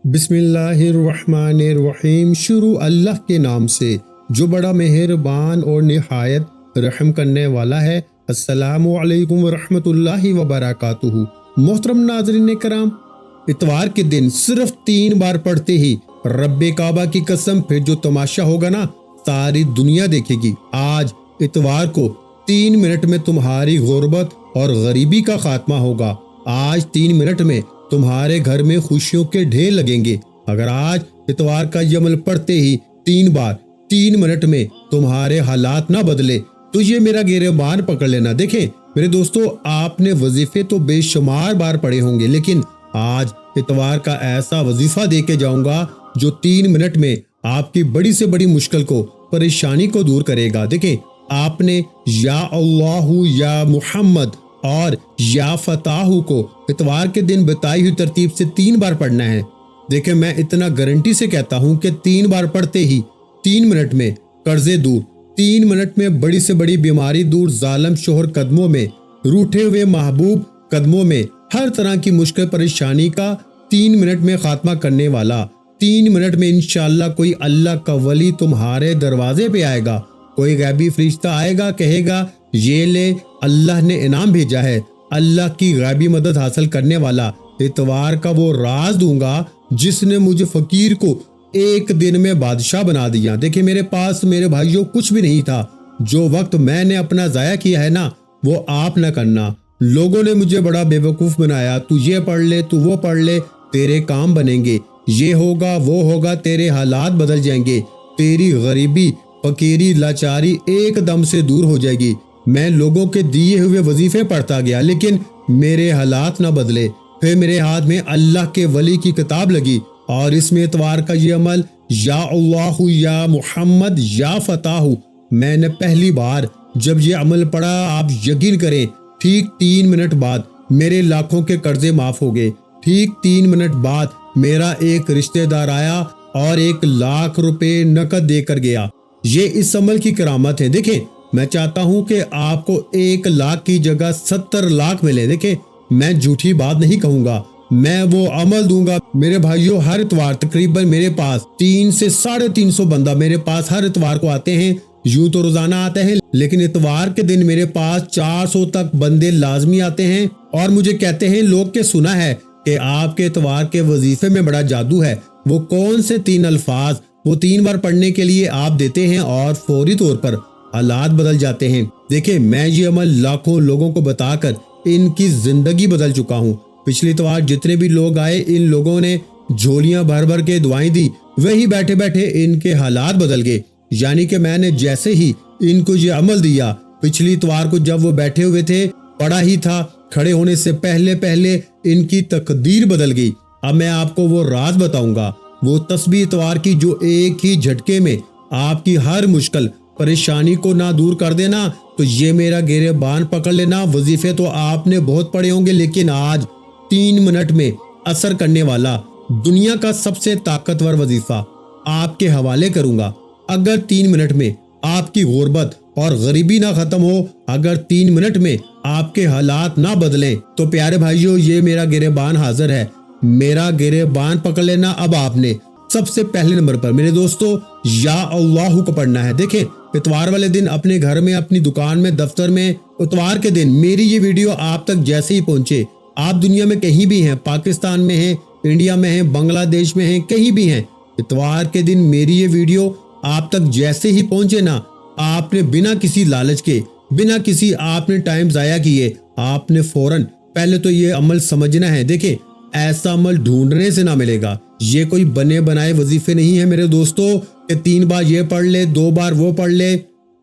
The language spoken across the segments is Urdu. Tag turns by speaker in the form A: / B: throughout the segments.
A: بسم اللہ الرحمن الرحیم۔ شروع اللہ کے نام سے جو بڑا مہربان اور نہایت رحم کرنے والا ہے۔ السلام علیکم ورحمۃ اللہ وبرکاتہ۔ محترم ناظرین کرام، اتوار کے دن صرف 3 بار پڑھتے ہی رب کعبہ کی قسم پھر جو تماشا ہوگا نا، ساری دنیا دیکھے گی۔ آج اتوار کو 3 منٹ میں تمہاری غربت اور غریبی کا خاتمہ ہوگا۔ آج 3 منٹ میں تمہارے گھر میں خوشیوں کے ڈھیر لگیں گے۔ اگر آج اتوار کا یہ عمل پڑھتے ہی 3 بار 3 منٹ میں تمہارے حالات نہ بدلے تو یہ میرا گریبان پکڑ لینا۔ دیکھیں میرے دوستو، آپ نے وظیفے تو بے شمار بار پڑھے ہوں گے، لیکن آج اتوار کا ایسا وظیفہ دے کے جاؤں گا جو 3 منٹ میں آپ کی بڑی سے بڑی مشکل کو، پریشانی کو دور کرے گا۔ دیکھیں، آپ نے یا اللہ یا محمد اور یا فتاح کو اتوار کے دن بتائی ہوئی ترتیب سے 3 بار پڑھنا ہے۔ دیکھیں، میں اتنا گارنٹی سے کہتا ہوں کہ 3 بار پڑھتے ہی 3 منٹ میں قرضے دور، 3 منٹ میں بڑی سے بڑی بیماری دور، ظالم شوہر قدموں میں، روٹھے ہوئے محبوب قدموں میں، ہر طرح کی مشکل پریشانی کا 3 منٹ میں خاتمہ کرنے والا۔ 3 منٹ میں انشاءاللہ کوئی اللہ کا ولی تمہارے دروازے پہ آئے گا، کوئی غیبی فرشتہ آئے گا، کہے گا یہ لے، اللہ نے انعام بھیجا ہے، اللہ کی غیبی مدد حاصل کرنے والا۔ اتوار کا وہ راز دوں گا جس نے مجھے فقیر کو ایک دن میں بادشاہ بنا دیا۔ دیکھیں میرے پاس میرے بھائیوں کچھ بھی نہیں تھا۔ جو وقت میں نے اپنا ضائع کیا ہے نا، وہ آپ نہ کرنا۔ لوگوں نے مجھے بڑا بے وقوف بنایا، تو یہ پڑھ لے، تو وہ پڑھ لے، تیرے کام بنیں گے، یہ ہوگا وہ ہوگا، تیرے حالات بدل جائیں گے، تیری غریبی، فقیری، لاچاری ایک دم سے دور ہو جائے گی۔ میں لوگوں کے دیے ہوئے وظیفے پڑھتا گیا، لیکن میرے حالات نہ بدلے۔ پھر میرے ہاتھ میں اللہ کے ولی کی کتاب لگی اور اس میں اتوار کا یہ عمل یا اللہ یا محمد یا فتاح، میں نے پہلی بار جب یہ عمل پڑھا، آپ یقین کریں ٹھیک 3 منٹ بعد میرے لاکھوں کے قرضے معاف ہو گئے۔ ٹھیک 3 منٹ بعد میرا ایک رشتہ دار آیا اور 1 لاکھ روپے نقد دے کر گیا۔ یہ اس عمل کی کرامت ہے۔ دیکھیں، میں چاہتا ہوں کہ آپ کو 1 لاکھ کی جگہ 70 لاکھ ملے۔ دیکھیں، میں جھوٹی بات نہیں کہوں گا، میں وہ عمل دوں گا۔ میرے بھائیوں، ہر اتوار تقریباً میرے پاس 300 سے 350 بندہ میرے پاس ہر اتوار کو آتے ہیں۔ یوں تو روزانہ آتے ہیں، لیکن اتوار کے دن میرے پاس 400 تک بندے لازمی آتے ہیں اور مجھے کہتے ہیں لوگ کہ سنا ہے کہ آپ کے اتوار کے وظیفے میں بڑا جادو ہے۔ وہ کون سے 3 الفاظ وہ 3 بار پڑھنے کے لیے آپ دیتے ہیں اور فوری طور پر حالات بدل جاتے ہیں۔ دیکھیں، میں یہ عمل لاکھوں لوگوں کو بتا کر ان کی زندگی بدل چکا ہوں۔ پچھلی اتوار جتنے بھی لوگ آئے، ان لوگوں نے جھولیاں بھر بھر کے دعائیں دی، وہی بیٹھے بیٹھے ان کے حالات بدل گئے۔ یعنی کہ میں نے جیسے ہی ان کو یہ عمل دیا، پچھلی اتوار کو جب وہ بیٹھے ہوئے تھے، پڑھا ہی تھا، کھڑے ہونے سے پہلے ان کی تقدیر بدل گئی۔ اب میں آپ کو وہ راز بتاؤں گا، وہ تسبیح اتوار کی جو ایک ہی جھٹکے میں آپ کی ہر مشکل پریشانی کو نہ دور کر دینا۔ تو یہ میرا گریبان پکڑ لینا۔ وظیفے تو آپ نے بہت پڑھے ہوں گے، لیکن آج 3 منٹ میں اثر کرنے والا دنیا کا سب سے طاقتور وظیفہ آپ کے حوالے کروں گا۔ اگر 3 منٹ میں آپ کی غربت اور غریبی نہ ختم ہو، اگر 3 منٹ میں آپ کے حالات نہ بدلیں، تو پیارے بھائیوں، یہ میرا گریبان حاضر ہے۔ میرا گریبان پکڑ لینا۔ اب آپ نے سب سے پہلے نمبر پر میرے دوستو یا اللہ کو پڑھنا ہے۔ دیکھیں، اتوار والے دن اپنے گھر میں، اپنی دکان میں، دفتر میں، اتوار کے دن میری یہ ویڈیو آپ تک جیسے ہی پہنچے، آپ دنیا میں کہیں بھی ہیں، پاکستان میں ہیں، انڈیا میں ہیں، بنگلہ دیش میں ہیں، کہیں بھی ہیں، اتوار کے دن میری یہ ویڈیو آپ تک جیسے ہی پہنچے نا، آپ نے بنا کسی لالچ کے، بنا کسی آپ نے ٹائم ضائع کیے، آپ نے فوراً پہلے تو یہ عمل سمجھنا ہے۔ دیکھیں، ایسا عمل ڈھونڈنے سے نہ ملے گا۔ یہ کوئی بنے بنائے وظیفے نہیں ہے میرے دوستو کہ 3 بار یہ پڑھ لے، 2 بار وہ پڑھ لے۔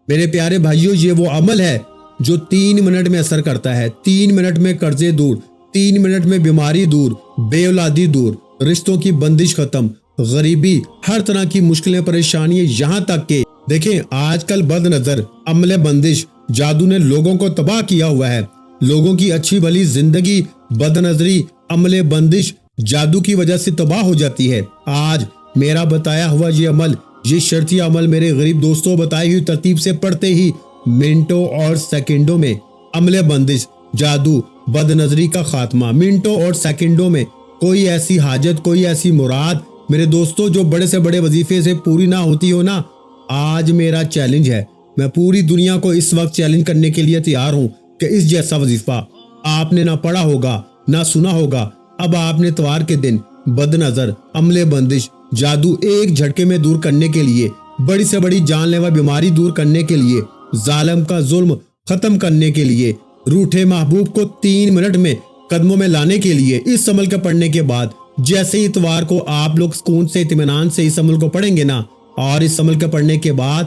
A: میرے پیارے بھائیوں، یہ وہ عمل ہے جو 3 منٹ میں اثر کرتا ہے۔ 3 منٹ میں قرضے دور، 3 منٹ میں بیماری دور، بے اولادی دور، رشتوں کی بندش ختم، غریبی، ہر طرح کی مشکلیں، پریشانیاں، یہاں تک کہ دیکھیں آج کل بد نظر، عمل بندش، جادو نے لوگوں کو تباہ کیا ہوا ہے۔ لوگوں کی اچھی بھلی زندگی بد نظری، عمل بندش، جادو کی وجہ سے تباہ ہو جاتی ہے۔ آج میرا بتایا ہوا یہ عمل، یہ شرطی عمل میرے غریب دوستوں بتائی ہوئی ترتیب سے پڑھتے ہی منٹوں اور سیکنڈوں میں عمل بندش، جادو، بد نظری کا خاتمہ، منٹوں اور سیکنڈوں میں کوئی ایسی حاجت، کوئی ایسی مراد میرے دوستوں جو بڑے سے بڑے وظیفے سے پوری نہ ہوتی ہو نا، آج میرا چیلنج ہے، میں پوری دنیا کو اس وقت چیلنج کرنے کے لیے تیار ہوں کہ اس جیسا وظیفہ آپ نے نہ پڑھا ہوگا نہ سنا ہوگا۔ اب آپ نے اتوار کے دن بد نظر، عمل بندش، جادو ایک جھٹکے میں دور کرنے کے لیے، بڑی سے بڑی جان لیوا بیماری دور کرنے کے لیے، ظالم کا ظلم ختم کرنے کے لیے، روٹھے محبوب کو 3 منٹ میں قدموں میں لانے کے لیے اس عمل کے پڑھنے کے بعد جیسے ہی اتوار کو آپ لوگ سکون سے اطمینان سے اس عمل کو پڑھیں گے نا، اور اس عمل کے پڑھنے کے بعد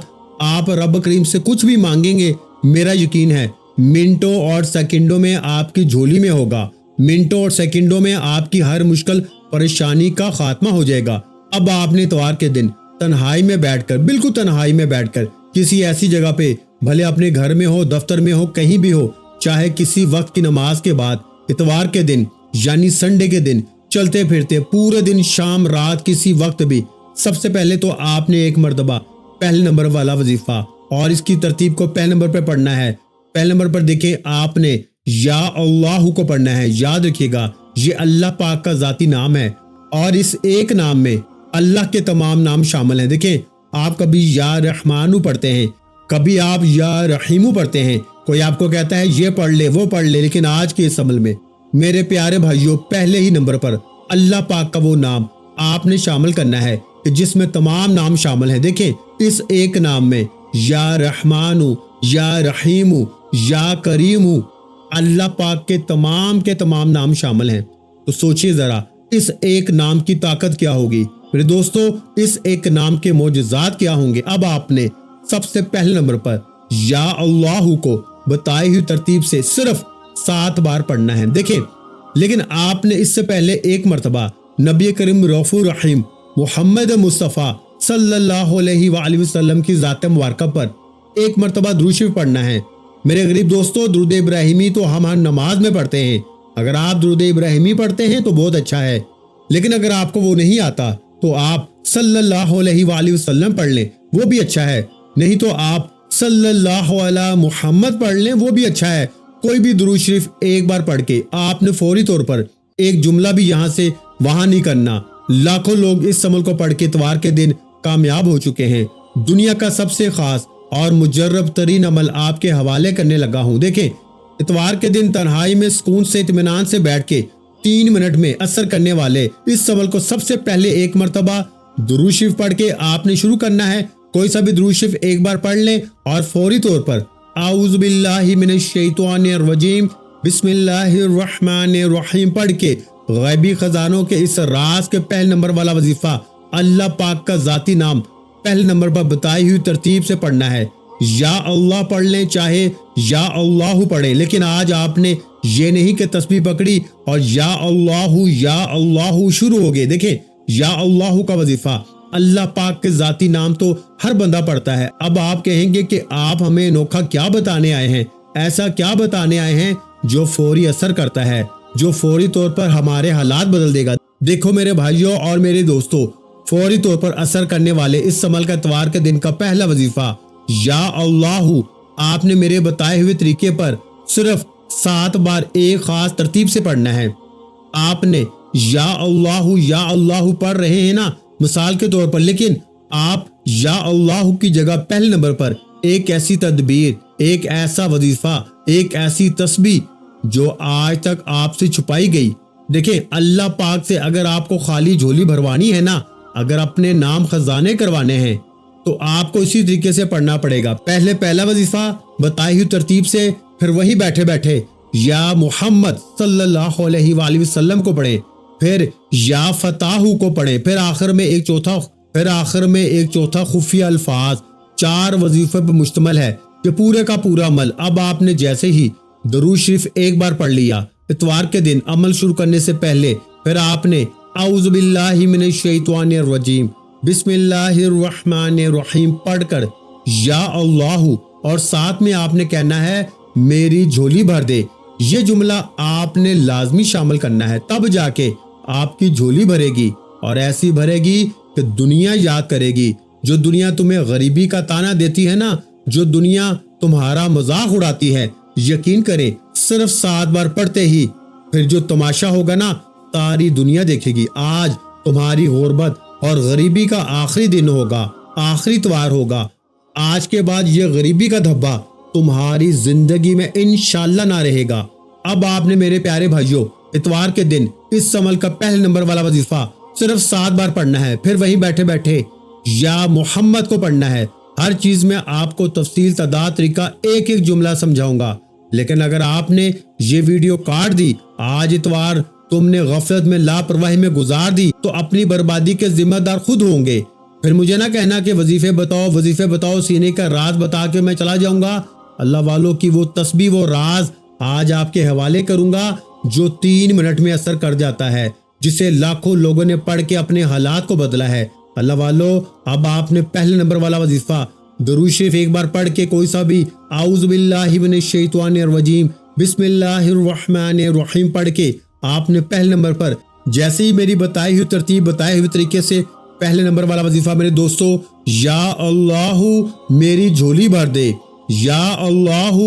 A: آپ رب کریم سے کچھ بھی مانگیں گے، میرا یقین ہے منٹوں اور سیکنڈوں میں آپ کی جھولی میں ہوگا، منٹوں اور سیکنڈوں میں آپ کی ہر مشکل پریشانی کا خاتمہ ہو جائے گا۔ اب آپ نے اتوار کے دن تنہائی میں بیٹھ کر، بالکل تنہائی میں بیٹھ کر، کسی ایسی جگہ پہ، بھلے اپنے گھر میں ہو، دفتر میں ہو، کہیں بھی ہو، چاہے کسی وقت کی نماز کے بعد، اتوار کے دن یعنی سنڈے کے دن چلتے پھرتے پورے دن، شام رات کسی وقت بھی، سب سے پہلے تو آپ نے ایک مرتبہ پہلے نمبر والا وظیفہ اور اس کی ترتیب کو پہلے نمبر پہ پڑھنا ہے۔ پہلے نمبر پر دیکھیں آپ نے یا اللہ کو پڑھنا ہے۔ یاد رکھیے گا یہ اللہ پاک کا ذاتی نام ہے اور اس ایک نام میں اللہ کے تمام نام شامل ہیں۔ دیکھیں آپ کبھی یا رحمانو پڑھتے ہیں، کبھی آپ یا رحیمو پڑھتے ہیں، کوئی آپ کو کہتا ہے یہ پڑھ لے وہ پڑھ لے، لیکن آج کے اس عمل میں میرے پیارے بھائیوں پہلے ہی نمبر پر اللہ پاک کا وہ نام آپ نے شامل کرنا ہے کہ جس میں تمام نام شامل ہیں۔ دیکھیں اس ایک نام میں یا رحمانو، یا رحیمو، یا کریمو، اللہ پاک کے تمام نام شامل ہیں۔ تو سوچئے ذرا اس ایک نام کی طاقت کیا ہوگی میرے دوستو، اس ایک نام کے معجزات کیا ہوں گے۔ اب آپ نے سب سے پہلے نمبر پر یا اللہ کو بتائی ہوئی ترتیب سے صرف 7 بار پڑھنا ہے۔ دیکھیں لیکن آپ نے اس سے پہلے ایک مرتبہ نبی کریم رؤوف رحیم محمد مصطفیٰ صلی اللہ علیہ وآلہ وسلم کی ذات مبارکہ پر ایک مرتبہ درود شریف پڑھنا ہے۔ میرے غریب دوستو درود ابراہیمی تو ہم ہر نماز میں پڑھتے ہیں، اگر آپ درود ابراہیمی پڑھتے ہیں تو بہت اچھا ہے، لیکن اگر آپ کو وہ نہیں آتا تو آپ صلی اللہ علیہ وآلہ وسلم پڑھ لیں، وہ بھی اچھا ہے، نہیں تو آپ صلی اللہ علیہ محمد پڑھ لیں، وہ بھی اچھا ہے۔ کوئی بھی درود شریف ایک بار پڑھ کے آپ نے فوری طور پر ایک جملہ بھی یہاں سے وہاں نہیں کرنا۔ لاکھوں لوگ اس عمل کو پڑھ کے اتوار کے دن کامیاب ہو چکے ہیں۔ دنیا کا سب سے خاص اور مجرب ترین عمل آپ کے حوالے کرنے لگا ہوں۔ دیکھیں اتوار کے دن تنہائی میں سکون سے اطمینان سے بیٹھ کے 3 منٹ میں اثر کرنے والے اس عمل کو سب سے پہلے ایک مرتبہ درود شریف پڑھ کے آپ نے شروع کرنا ہے۔ کوئی سا بھی درود شریف ایک بار پڑھ لیں اور فوری طور پر اعوذ باللہ من الشیطان الرجیم بسم اللہ الرحمن الرحیم پڑھ کے غیبی خزانوں کے اس راز کے پہلے نمبر والا وظیفہ اللہ پاک کا ذاتی نام پہلے نمبر پر بتائی ہوئی ترتیب سے پڑھنا ہے۔ یا اللہ پڑھ لیں چاہے یا اللہ پڑھیں، لیکن آج آپ نے یہ نہیں کہ تسبیح پکڑی اور یا اللہ شروع ہو گئے۔ دیکھیں یا اللہ کا وظیفہ اللہ پاک کے ذاتی نام تو ہر بندہ پڑھتا ہے۔ اب آپ کہیں گے کہ آپ ہمیں انوکھا کیا بتانے آئے ہیں، ایسا کیا بتانے آئے ہیں جو فوری اثر کرتا ہے، جو فوری طور پر ہمارے حالات بدل دے گا۔ دیکھو میرے بھائیوں اور میرے دوستوں، فوری طور پر اثر کرنے والے اس عمل کا اتوار کے دن کا پہلا وظیفہ یا اللہ آپ نے میرے بتائے ہوئے طریقے پر صرف 7 بار ایک خاص ترتیب سے پڑھنا ہے۔ آپ نے یا اللہ پڑھ رہے ہیں نا مثال کے طور پر، لیکن آپ یا اللہ کی جگہ پہلے نمبر پر ایک ایسی تدبیر، ایک ایسا وظیفہ، ایک ایسی تسبیح جو آج تک آپ سے چھپائی گئی۔ دیکھیں اللہ پاک سے اگر آپ کو خالی جھولی بھروانی ہے نا، اگر اپنے نام خزانے کروانے ہیں تو آپ کو اسی طریقے سے پڑھنا پڑے گا۔ پہلے پہلا وظیفہ بتائی ہوئی ترتیب سے، پھر وہی بیٹھے بیٹھے یا محمد صلی اللہ علیہ وآلہ وسلم کو پڑھیں، پھر یا فتاح کو پڑھیں، پھر آخر میں ایک چوتھا خفیہ الفاظ۔ 4 وظیفے پر مشتمل ہے یہ پورے کا پورا عمل۔ اب آپ نے جیسے ہی درود شریف ایک بار پڑھ لیا اتوار کے دن عمل شروع کرنے سے پہلے، پھر آپ نے اعوذ باللہ من الشیطان الرجیم بسم اللہ الرحمن الرحیم پڑھ کر یا اللہ اور ساتھ میں آپ نے کہنا ہے میری جھولی بھر دے۔ یہ جملہ آپ نے لازمی شامل کرنا ہے، تب جا کے آپ کی جھولی بھرے گی اور ایسی بھرے گی کہ دنیا یاد کرے گی۔ جو دنیا تمہیں غریبی کا تانا دیتی ہے نا، جو دنیا تمہارا مذاق اڑاتی ہے، یقین کریں صرف 7 بار پڑھتے ہی پھر جو تماشا ہوگا نا، ساری دنیا دیکھے گی۔ آج تمہاری غربت اور غریبی کا آخری دن ہوگا، آخری اتوار ہوگا۔ آج کے بعد یہ غریبی کا دھبا تمہاری زندگی میں انشاءاللہ نہ رہے گا۔ اب آپ نے میرے پیارے بھائیوں اتوار کے دن اس عمل کا پہلے نمبر والا وظیفہ صرف 7 بار پڑھنا ہے، پھر وہیں بیٹھے بیٹھے یا محمد کو پڑھنا ہے۔ ہر چیز میں آپ کو تفصیل تعداد طریقہ ایک ایک جملہ سمجھاؤں گا، لیکن اگر آپ نے یہ ویڈیو کاٹ دی، آج اتوار تم نے غفلت میں لاپرواہی میں گزار دی، تو اپنی بربادی کے ذمہ دار خود ہوں گے۔ پھر مجھے نہ کہنا کہ وظیفے بتاؤ سینے کا راز بتا کے میں چلا جاؤں گا۔ اللہ والوں کی وہ تسبیح، وہ راز آج آپ کے حوالے کروں گا جو 3 منٹ میں اثر کر جاتا ہے، جسے لاکھوں لوگوں نے پڑھ کے اپنے حالات کو بدلا ہے۔ اللہ والو، اب آپ نے پہلے نمبر والا وظیفہ درود شریف ایک بار پڑھ کے کوئی سا بھی اعوذ باللہ من الشیطان الرجیم بسم اللہ الرحمن الرحیم پڑھ کے آپ نے پہلے نمبر پر جیسے ہی میری بتائی ہوئی ترتیب، بتائے ہوئے طریقے سے پہلے نمبر والا وظیفہ میرے دوستو، یا اللہ میری جھولی بھر دے، یا اللہ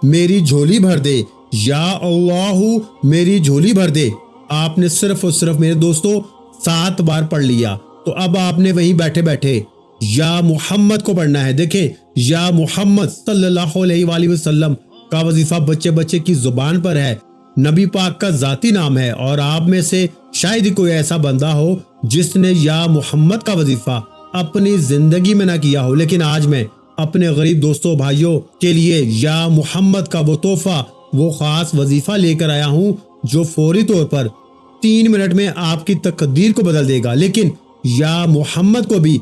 A: میری جھولی بھر دے، یا اللہ میری جھولی بھر دے، آپ نے صرف اور صرف میرے دوستو 7 بار پڑھ لیا۔ تو اب آپ نے وہیں بیٹھے بیٹھے یا محمد کو پڑھنا ہے۔ دیکھیں، یا محمد صلی اللہ علیہ وآلہ وسلم کا وظیفہ بچے کی زبان پر ہے، نبی پاک کا ذاتی نام ہے، اور آپ میں سے شاید ہی کوئی ایسا بندہ ہو جس نے یا محمد کا وظیفہ اپنی زندگی میں نہ کیا ہو۔ لیکن آج میں اپنے غریب دوستوں بھائیوں کے لیے یا محمد کا وہ تحفہ، وہ خاص وظیفہ لے کر آیا ہوں جو فوری طور پر 3 منٹ میں آپ کی تقدیر کو بدل دے گا۔ لیکن یا محمد کو بھی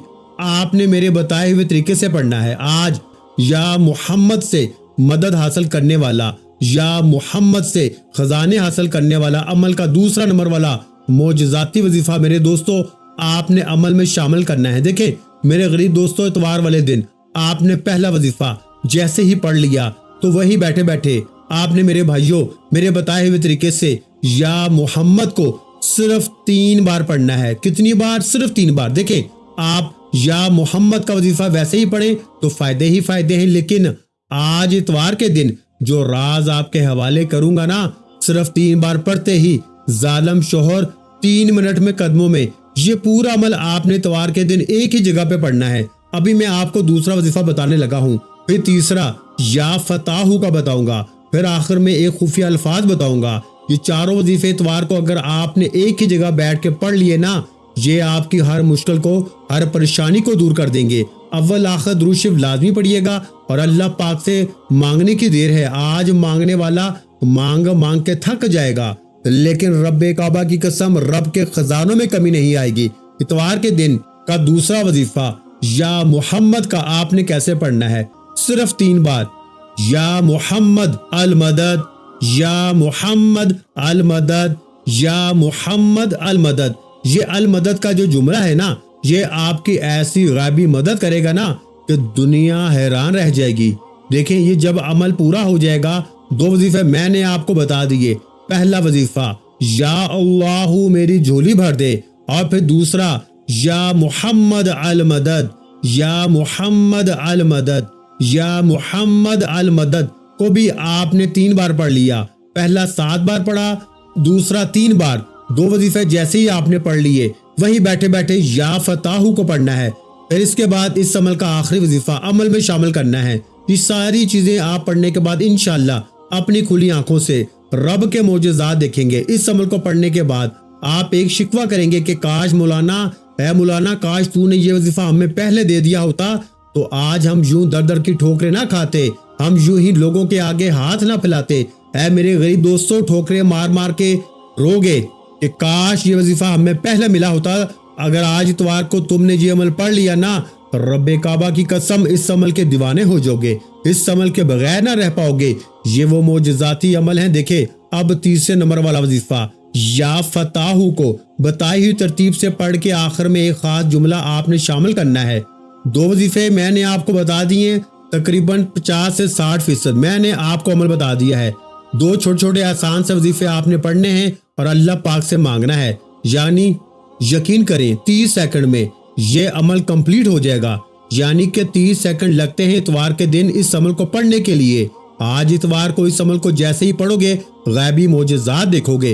A: آپ نے میرے بتائے ہوئے طریقے سے پڑھنا ہے۔ آج یا محمد سے مدد حاصل کرنے والا، یا محمد سے خزانے حاصل کرنے والا عمل کا دوسرا نمبر والا معجزاتی وظیفہ میرے دوستو آپ نے عمل میں شامل کرنا ہے۔ دیکھیں میرے غریب دوستو، اتوار والے دن آپ نے پہلا وظیفہ جیسے ہی پڑھ لیا تو وہی بیٹھے بیٹھے آپ نے میرے بھائیوں میرے بتائے ہوئے طریقے سے یا محمد کو صرف 3 بار پڑھنا ہے۔ کتنی بار؟ صرف 3 بار۔ دیکھیں آپ یا محمد کا وظیفہ ویسے ہی پڑھیں تو فائدے ہی فائدے ہیں، لیکن آج اتوار کے دن جو راز آپ کے حوالے کروں گا نا، صرف 3 بار پڑھتے ہی ظالم شوہر 3 منٹ میں قدموں میں، یہ پورا عمل آپ نے اتوار کے دن ایک ہی جگہ پہ پڑھنا ہے۔ ابھی میں آپ کو دوسرا وظیفہ بتانے لگا ہوں، پھر تیسرا یا فتاحو کا بتاؤں گا، پھر آخر میں ایک خفیہ الفاظ بتاؤں گا۔ یہ چاروں وظیفے اتوار کو اگر آپ نے ایک ہی جگہ بیٹھ کے پڑھ لیے نا، یہ آپ کی ہر مشکل کو، ہر پریشانی کو دور کر دیں گے۔ اول آخر درود شریف لازمی پڑھیے گا، اور اللہ پاک سے مانگنے کی دیر ہے۔ آج مانگنے والا مانگ کے تھک جائے گا، لیکن رب کعبہ کی قسم رب کے خزانوں میں کمی نہیں آئے گی۔ اتوار کے دن کا دوسرا وظیفہ یا محمد کا آپ نے کیسے پڑھنا ہے؟ صرف 3 بار، یا محمد المدد، یا محمد المدد، یا محمد المدد۔ یہ المدد کا جو جملہ ہے نا، یہ آپ کی ایسی غیبی مدد کرے گا نا کہ دنیا حیران رہ جائے گی۔ دیکھیں یہ جب عمل پورا ہو جائے گا، 2 وظیفے میں نے آپ کو بتا دیے۔ پہلا وظیفہ یا اللہ میری جھولی بھر دے، اور پھر دوسرا یا محمد المدد، یا محمد المدد، یا محمد المدد کو بھی آپ نے 3 بار پڑھ لیا۔ پہلا 7 بار پڑھا، دوسرا 3 بار۔ 2 وظیفے جیسے ہی آپ نے پڑھ لیے، وہی بیٹھے بیٹھے یا فتاحو کو پڑھنا ہے۔ پھر اس کے بعد اس عمل کا آخری وظیفہ عمل میں شامل کرنا ہے۔ یہ ساری چیزیں آپ پڑھنے کے بعد انشاءاللہ اپنی کھلی آنکھوں سے رب کے معجزات دیکھیں گے۔ اس عمل کو پڑھنے کے بعد آپ ایک شکوہ کریں گے کہ کاش مولانا، اے مولانا، کاش تو نے یہ وظیفہ ہمیں پہلے دے دیا ہوتا تو آج ہم یوں در در کی ٹھوکریں نہ کھاتے، ہم یوں ہی لوگوں کے آگے ہاتھ نہ پھیلاتے۔ اے میرے غریب دوستوں، ٹھوکریں مار مار کے روگے کہ کاش یہ وظیفہ ہمیں پہلے ملا ہوتا۔ اگر آج اتوار کو تم نے یہ عمل پڑھ لیا نا، رب کعبہ کی قسم اس عمل کے دیوانے ہو جاؤ گے، اس عمل کے بغیر نہ رہ پاؤ گے۔ یہ وہ معجزاتی عمل ہیں۔ دیکھیں اب تیسرے نمبر والا وظیفہ یا فتاحو کو بتائی ہوئی ترتیب سے پڑھ کے آخر میں ایک خاص جملہ آپ نے شامل کرنا ہے۔ 2 وظیفے میں نے آپ کو بتا دیے، تقریباً 50 سے 60% میں نے آپ کو عمل بتا دیا ہے۔ 2 چھوٹے چھوٹے آسان سے وظیفے آپ نے پڑھنے ہیں اور اللہ پاک سے مانگنا ہے، یعنی یقین کریں 30 سیکنڈ میں یہ عمل کمپلیٹ ہو جائے گا۔ یعنی کہ 30 سیکنڈ لگتے ہیں اتوار کے دن اس عمل کو پڑھنے کے لیے۔ آج اتوار کو اس عمل کو جیسے ہی پڑھو گے غیبی معجزات دیکھو گے۔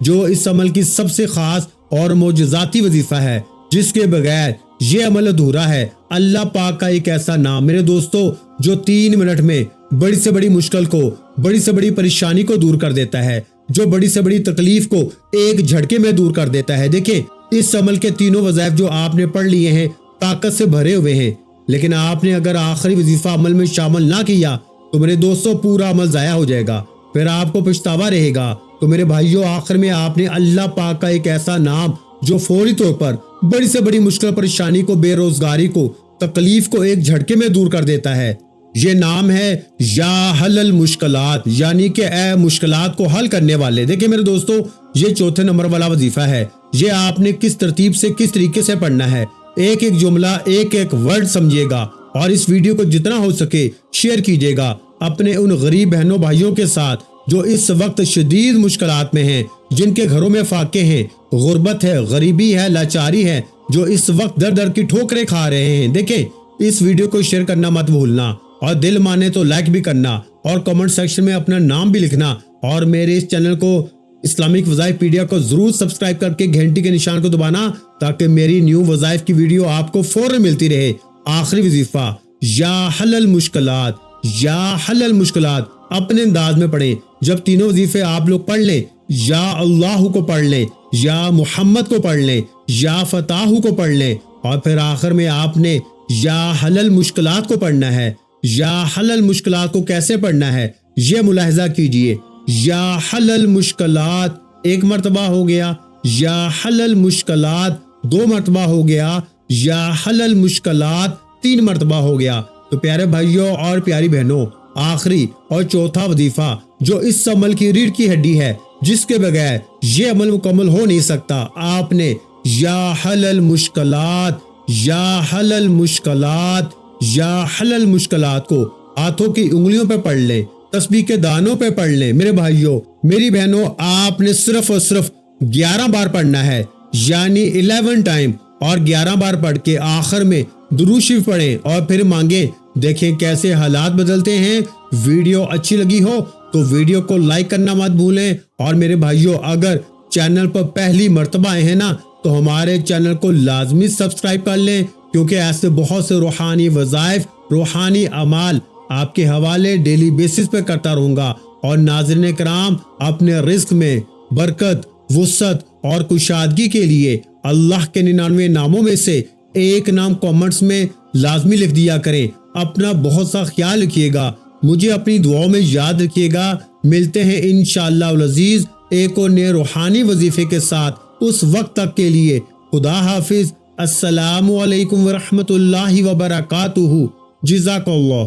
A: جو اس عمل کی سب سے خاص اور معجزاتی وظیفہ ہے جس کے بغیر یہ عمل ادھورا ہے۔ اللہ پاک کا ایک ایسا نام میرے دوستو جو 3 منٹ میں بڑی سے بڑی مشکل کو، بڑی سے بڑی پریشانی کو دور کر دیتا ہے، جو بڑی سے بڑی تکلیف کو ایک جھٹکے میں دور کر دیتا ہے۔ دیکھیں اس عمل کے تینوں وظائف جو آپ نے پڑھ لیے ہیں طاقت سے بھرے ہوئے ہیں، لیکن آپ نے اگر آخری وظیفہ عمل میں شامل نہ کیا تو میرے دوستو پورا عمل ضائع ہو جائے گا، پھر آپ کو پچھتاوا رہے گا۔ تو میرے بھائیوں آخر میں آپ نے اللہ پاک کا ایک ایسا نام جو فوری طور پر بڑی سے بڑی مشکل پریشانی کو، بے روزگاری کو، تکلیف کو ایک جھٹکے میں دور کر دیتا ہے، یہ نام ہے یا حل المشکلات، یعنی کہ اے مشکلات کو حل کرنے والے۔ دیکھیں میرے دوستو یہ 4 نمبر والا وظیفہ ہے، یہ آپ نے کس ترتیب سے کس طریقے سے پڑھنا ہے، ایک ایک جملہ ایک ایک ورڈ سمجھیے گا اور اس ویڈیو کو جتنا ہو سکے شیئر کیجیے گا اپنے ان غریب بہنوں بھائیوں کے ساتھ جو اس وقت شدید مشکلات میں ہیں، جن کے گھروں میں فاقے ہیں، غربت ہے، غریبی ہے، لاچاری ہے، جو اس وقت در در کی ٹھوکریں کھا رہے ہیں۔ دیکھیں اس ویڈیو کو شیئر کرنا مت بھولنا اور دل مانے تو لائک بھی کرنا اور کمنٹ سیکشن میں اپنا نام بھی لکھنا، اور میرے اس چینل کو اسلامک وظائف پیڈیا کو ضرور سبسکرائب کر کے گھنٹی کے نشان کو دبانا تاکہ میری نیو وظائف کی ویڈیو آپ کو فوراً ملتی رہے۔ آخری وظیفہ یا حل المشکلات، یا حل المشکلات اپنے انداز میں پڑھیں۔ جب تینوں وظیفے آپ لوگ پڑھ لیں، یا اللہ کو پڑھ لیں، یا محمد کو پڑھ لیں، یا فتح کو پڑھ لیں، اور پھر آخر میں آپ نے یا حل المشکلات کو پڑھنا ہے۔ یا حل المشکلات کو کیسے پڑھنا ہے یہ ملاحظہ کیجئے، یا حل المشکلات 1 مرتبہ ہو گیا، یا حل المشکلات 2 مرتبہ ہو گیا، یا حل المشکلات 3 مرتبہ ہو گیا۔ تو پیارے بھائیوں اور پیاری بہنوں آخری اور چوتھا وظیفہ جو اس عمل کی ریڑھ کی ہڈی ہے، جس کے بغیر یہ عمل مکمل ہو نہیں سکتا، آپ نے یا حل المشکلات، یا حل المشکلات، یا حل المشکلات کو ہاتھوں کی انگلیوں پہ پڑھ لیں، تسبیح کے دانوں پہ پڑھ لیں۔ میرے بھائیوں میری بہنوں آپ نے صرف اور صرف 11 بار پڑھنا ہے، یعنی 11 ٹائم، اور 11 بار پڑھ کے آخر میں درود شریف پڑھیں اور پھر مانگیں۔ دیکھیں کیسے حالات بدلتے ہیں۔ ویڈیو اچھی لگی ہو تو ویڈیو کو لائک کرنا مت بھولیں، اور میرے بھائیوں اگر چینل پر پہلی مرتبہ آئے ہیں نا تو ہمارے چینل کو لازمی سبسکرائب کر لیں، کیونکہ ایسے بہت سے روحانی وظائف، روحانی اعمال آپ کے حوالے ڈیلی بیسس پہ کرتا رہوں گا۔ اور ناظرین کرام اپنے رزق میں برکت، وسعت اور کشادگی کے لیے اللہ کے 99 ناموں میں سے ایک نام کامنٹس میں لازمی لکھ دیا کریں۔ اپنا بہت سا خیال رکھیے گا، مجھے اپنی دعاؤں میں یاد رکھیے گا۔ ملتے ہیں انشاءاللہ العزیز ایک اور نئے روحانی وظیفے کے ساتھ، اس وقت تک کے لیے خدا حافظ۔ السلام علیکم ورحمۃ اللہ وبرکاتہ۔ جزاک اللہ۔